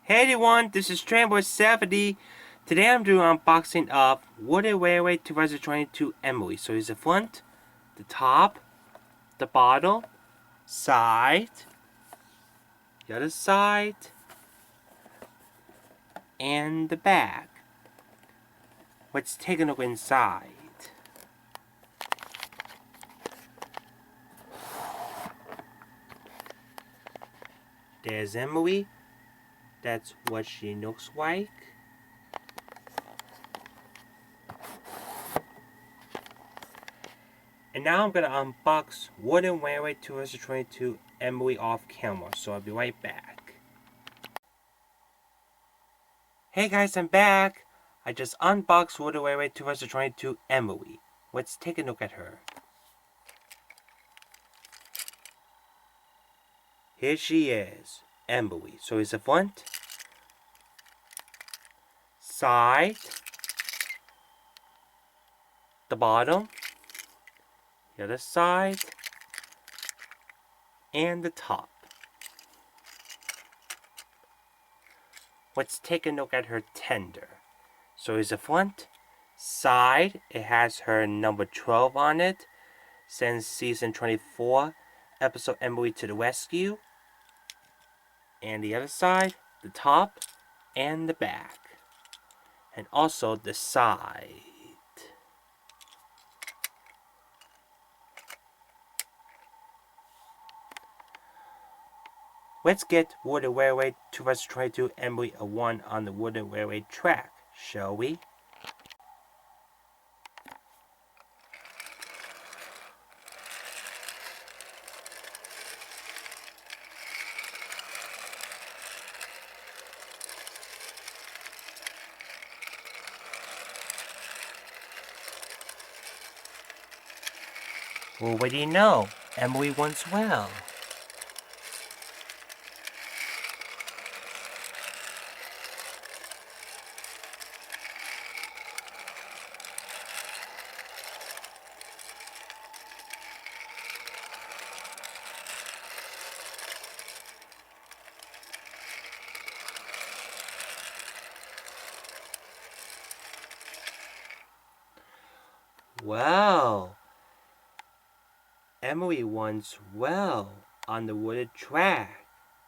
Hey everyone, this is Trainboy70. Today I'm doing an unboxing of Wooded Railway 2022 Emily. So here's the front, the top, the bottom, side, the other side, and the back. Let's take a look inside. There's Emily. That's what she looks like. And now I'm going to unbox Wooded Railway 2022 Emily off camera. So I'll be right back. Hey guys, I'm back. I just unboxed Wooded Railway 2022 Emily. Let's take a look at her. Here she is, Emily. So here's the front, side, the bottom, the other side, and the top. Let's take a look at her tender. So here's the front, side. It has her number 12 on it. Since season 24, episode Emily to the Rescue. And the other side, the top, and the back. And also the side. Let's get Wooded Railway 2022 Emily a 1 on the Wooded Railway track, shall we? Well, what do you know? Emily wants well. Well, Emily wants well on the wooded track,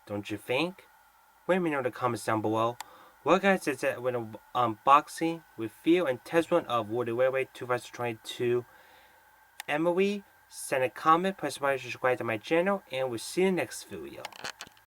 don't you think? Let me know in the comments down below. Well guys, that's it with an unboxing, review, and test run of Wooded Railway 2022 Emily. Send a comment, press subscribe to my channel, and we'll see you in the next video.